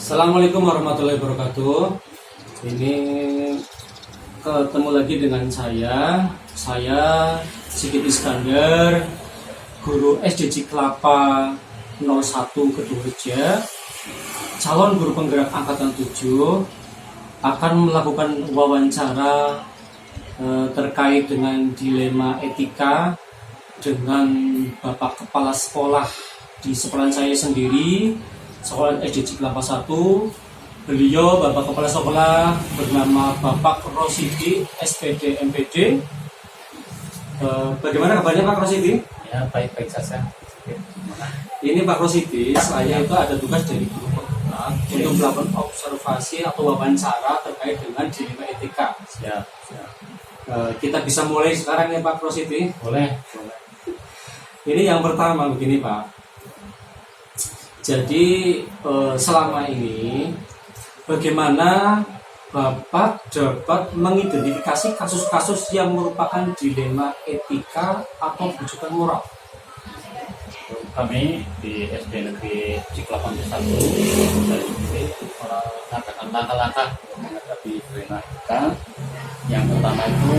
Assalamualaikum warahmatullahi wabarakatuh. Ini ketemu lagi dengan saya Sigit Iskandar, guru SD Ciklapa 01 Kedurja, calon guru penggerak angkatan 7, akan melakukan wawancara terkait dengan dilema etika dengan Bapak Kepala Sekolah di sekolahan saya sendiri, sekolah SD Ciklapa 1. Beliau Bapak Kepala Sekolah bernama Bapak Rosidi SPD MPD. Bagaimana kabarnya Pak Rosidi? Ya, baik-baik saja. Ini Pak Rosidi, saya itu ada tugas dari guru penggerak untuk melakukan observasi atau wawancara terkait dengan dilema etika. Siap. Kita bisa mulai sekarang ya Pak Rosidi? Boleh. Ini yang pertama begini Pak. Jadi selama ini bagaimana Bapak dapat mengidentifikasi kasus-kasus yang merupakan dilema etika atau rujukan moral? Kami di SD Negeri Ciklapa 1 dari sendiri mengadakan langkah-langkah menghadapi dilema etika. Yang pertama itu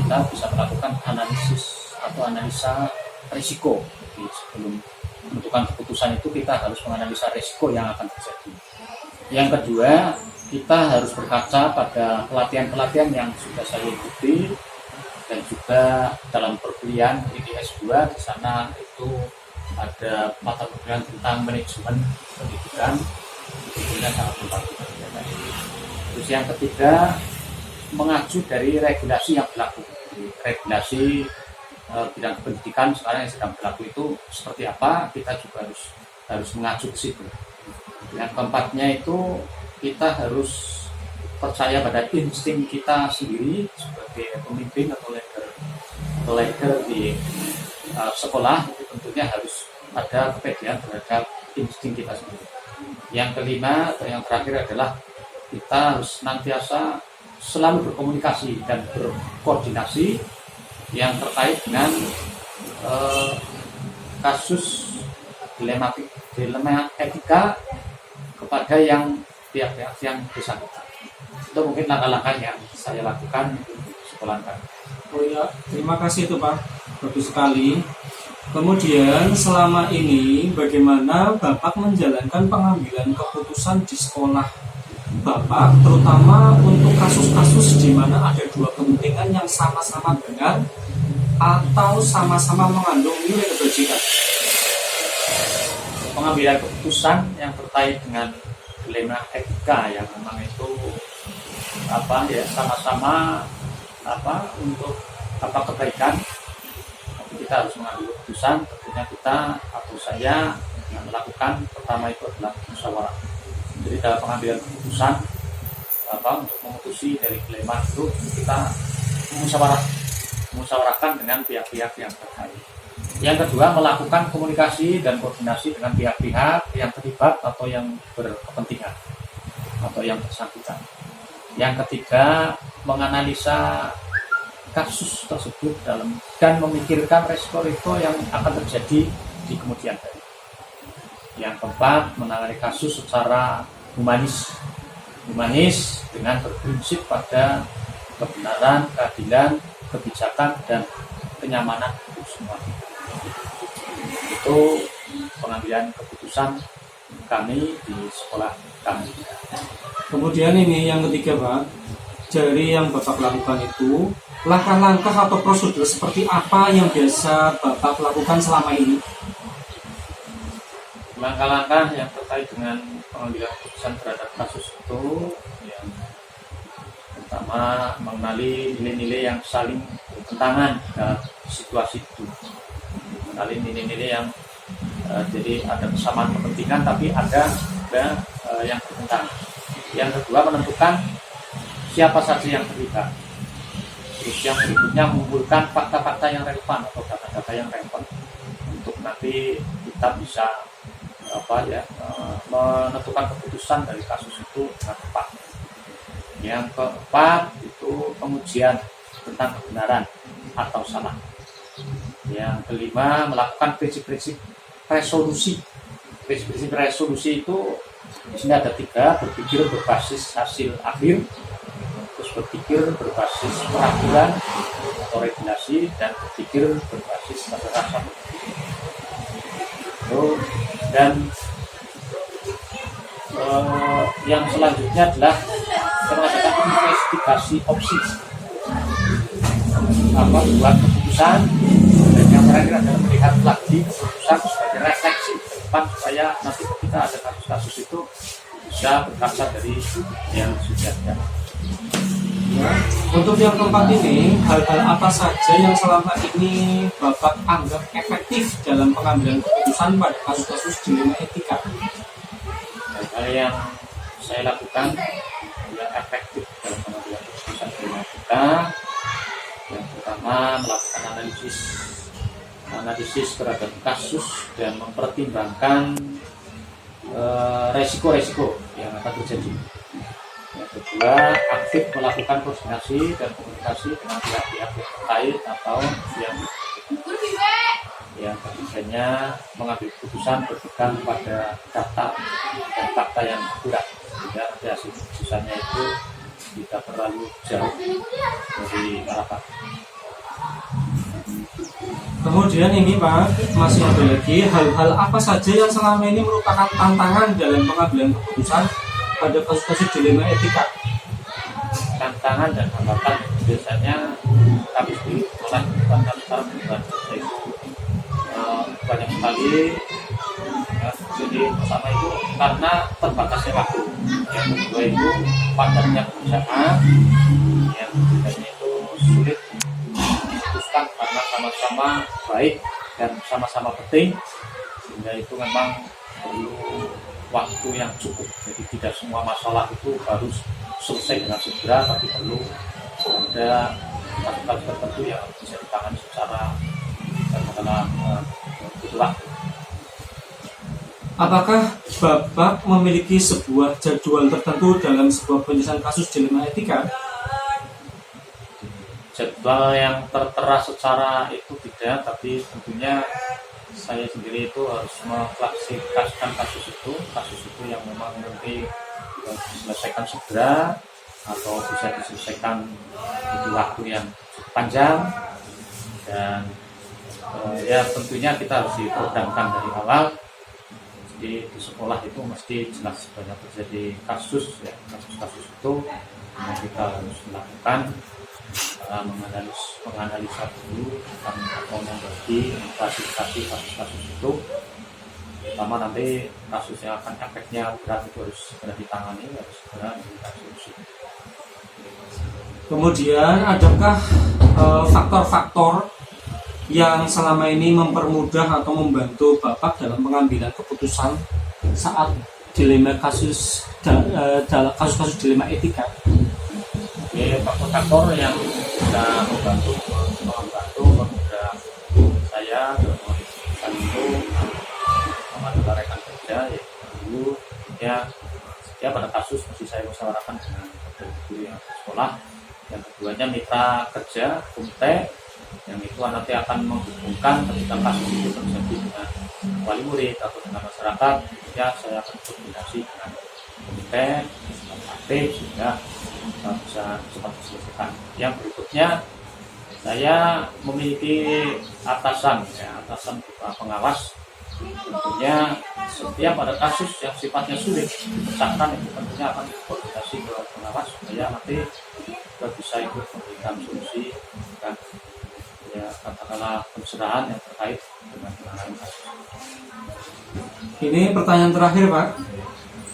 kita bisa melakukan analisis atau analisa risiko. Jadi sebelum menentukan keputusan itu kita harus menganalisa risiko yang akan terjadi. Yang kedua, kita harus berkaca pada pelatihan-pelatihan yang sudah saya ikuti dan juga dalam perkuliahan di S2 di sana itu ada mata kuliah tentang manajemen pendidikan, tentunya sangat membantu. Terus yang ketiga, mengacu dari regulasi yang berlaku. Regulasi bidang pendidikan sekarang yang sedang berlaku itu seperti apa, kita juga harus mengacu ke situ. Yang keempatnya itu kita harus percaya pada insting kita sendiri sebagai pemimpin atau leader di sekolah. Itu tentunya harus ada kepedean terhadap insting kita sendiri. Yang kelima atau yang terakhir adalah kita harus senantiasa selalu berkomunikasi dan berkoordinasi yang terkait dengan kasus dilema etika kepada yang pihak-pihak yang bersangkutan. Itu mungkin langkah-langkah yang saya lakukan di sekolah kami. Oh ya, terima kasih itu Pak, bagus sekali. Kemudian selama ini bagaimana Bapak menjalankan pengambilan keputusan di sekolah Bapak, terutama untuk kasus-kasus di mana ada dua kepentingan yang sama-sama benar atau sama-sama mengandung nilai kebajikan? Pengambilan keputusan yang terkait dengan dilema etika yang memang itu sama-sama untuk kebaikan, tapi kita harus mengambil keputusan. Tentunya kita atau saya yang melakukan pertama itu adalah musyawarah. Jadi dalam pengambilan keputusan untuk memutusi dari dilema itu kita musyawarahkan dengan pihak-pihak yang terkait. Yang kedua, melakukan komunikasi dan koordinasi dengan pihak-pihak yang terlibat atau yang berkepentingan atau yang bersangkutan. Yang ketiga, menganalisa kasus tersebut dan memikirkan resiko yang akan terjadi di kemudian hari. Yang keempat, menangani kasus secara humanis dengan berprinsip pada kebenaran, keadilan, kebijakan, dan kenyamanan untuk semua. Itu pengambilan keputusan kami di sekolah kami. Kemudian ini yang ketiga Pak, dari yang Bapak lakukan itu, langkah-langkah atau prosedur seperti apa yang biasa Bapak lakukan selama ini? Langkah-langkah yang terkait dengan pengambilan keputusan terhadap kasus itu, yang pertama mengenali nilai-nilai yang saling bertentangan dalam situasi itu. Mengenali nilai-nilai yang jadi ada kesamaan kepentingan tapi ada yang bertentangan. Yang kedua, menentukan siapa saja yang terlibat. Terus yang berikutnya, mengumpulkan fakta-fakta yang relevan atau data-data yang relevan untuk nanti kita bisa menentukan keputusan dari kasus itu dengan tepat. Yang keempat itu pengujian tentang kebenaran atau salah. Yang kelima, melakukan prinsip-prinsip resolusi prinsip resolusi itu di sini ada 3: berpikir berbasis hasil akhir, terus berpikir berbasis peraturan atau regulasi, dan berpikir berbasis rasa berpikir. Dan yang selanjutnya adalah mengadakan investigasi opsi buat keputusan, dan yang terakhir adalah melihat lagi keputusan sebagai refleksi ke depan supaya nanti ketika ada kasus-kasus itu bisa berkaca dari yang sudah ada. Untuk yang keempat ini, hal-hal apa saja yang selama ini Bapak anggap efektif dalam pengambilan keputusan pada kasus-kasus dilema etika? Hal yang saya lakukan yang efektif dalam pengambilan keputusan dilema etika, yang pertama melakukan analisis terhadap kasus dan mempertimbangkan resiko-resiko yang akan terjadi. Yang kedua, aktif melakukan koordinasi dan komunikasi dengan pihak-pihak terkait atau yang ketiganya mengambil keputusan berpegang pada data dan fakta yang akurat, sehingga nanti hasil keputusannya itu tidak terlalu jauh dari masyarakat. Kemudian ini Pak, masih ada lagi hal-hal apa saja yang selama ini merupakan tantangan dalam pengambilan keputusan pada kasus-kasus dilema etika? Tantangan dan hambatan biasanya kami sendiri melakukan secara perubahan itu banyak sekali ya. Jadi pertama itu karena terbatasnya waktu, yang kedua itu padatnya kebijakan, yang ketiganya itu sulit diputuskan karena sama-sama baik dan sama-sama penting, sehingga itu memang perlu waktu yang cukup. Jadi tidak semua masalah itu harus selesai dengan segera, tapi perlu ada kasus-kasus tertentu yang bisa ditangani secara katakanlah butuh waktu. Apakah Bapak memiliki sebuah jadwal tertentu dalam sebuah penyelesaian kasus dilema etika? Jadwal yang tertera secara itu tidak, tapi tentunya saya sendiri itu harus mengklasifikasikan kasus itu yang memang nanti diselesaikan segera atau bisa diselesaikan di waktu yang panjang, dan ya tentunya kita harus diprogramkan dari awal. Jadi di sekolah itu mesti jelas banyak terjadi kasus kasus itu yang kita harus melakukan menganalisa dulu atau membagi klasifikasi kasus-kasus itu, pertama nanti kasus yang akan efeknya berat itu harus segera ditangani, harus segera dikasih. Kemudian adakah faktor-faktor yang selama ini mempermudah atau membantu Bapak dalam pengambilan keputusan saat dilema kasus dilema etika? Faktor-faktor yang bisa membantu memudah saya dalam keputusan itu adalah rekan kerja, yaitu ya pada kasus mesti saya musyawarahkan dengan guru yang sekolah. Yang keduanya mitra kerja komite, yang itu nanti akan menghubungkan ketika kasus itu terjadi dengan wali murid atau dengan masyarakat. Ya saya akan koordinasi dengan komite aktif sehingga bisa cepat diselesaikan. Yang berikutnya saya memiliki atasan berupa pengawas. Tentunya setiap ada kasus yang sifatnya sulit dipecahkan, itu tentunya akan koordinasi ke pengawas supaya nanti kita bisa ikut memberikan solusi dan ya katakanlah pencerahan yang terkait dengan penanganan kasus. Ini pertanyaan terakhir Pak.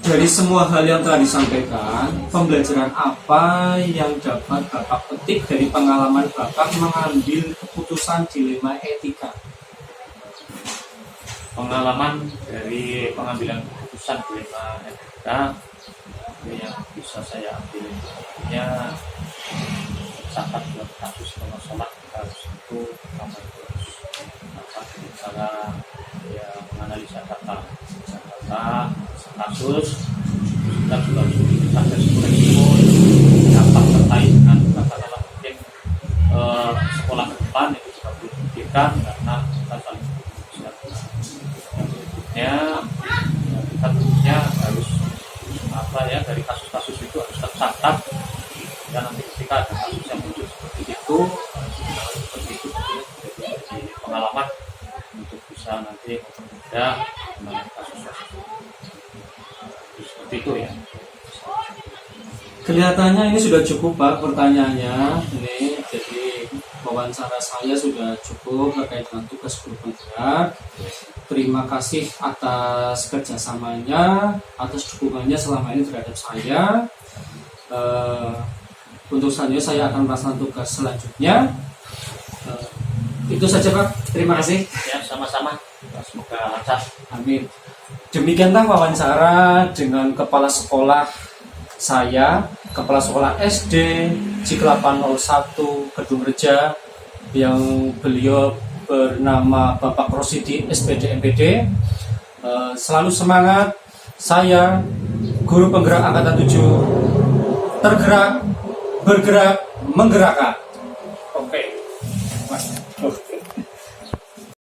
Dari semua hal yang telah disampaikan, pembelajaran apa yang dapat Bapak petik dari pengalaman Bapak mengambil keputusan dilema etika? Pengalaman dari pengambilan keputusan dilema etika yang bisa saya ambil tentunya saat dalam kasus permasalahan kasus itu pertama itu harus cara ya menganalisa data kasus, kita juga harus memiliki resiko dampak terkait dengan katakanlah mungkin sekolah ke depan itu juga perlu dipikirkan karena kita saling berbicara. Yang berikutnya supaya dari kasus-kasus itu harus tercatat, dan nanti ketika ada kasus yang muncul seperti itu jadi pengalaman untuk bisa nanti mempermudah menangani kasus-kasus seperti itu ya. Kelihatannya ini sudah cukup Pak pertanyaannya ini, jadi wawancara saya sudah cukup terkait dengan tugas guru penggerak. Terima kasih atas kerjasamanya, atas dukungannya selama ini terhadap saya. Untuk selanjutnya saya akan melaksanakan tugas selanjutnya. Itu saja Pak, terima kasih. Ya, sama-sama, semoga lancar. Amin. Demikianlah wawancara dengan kepala sekolah saya, kepala sekolah SD Ciklapan 01 Kedung Reja, yang beliau bernama Bapak Rosidi SPD MPD. Selalu semangat. Saya guru penggerak angkatan 7, tergerak, bergerak, menggerakkan.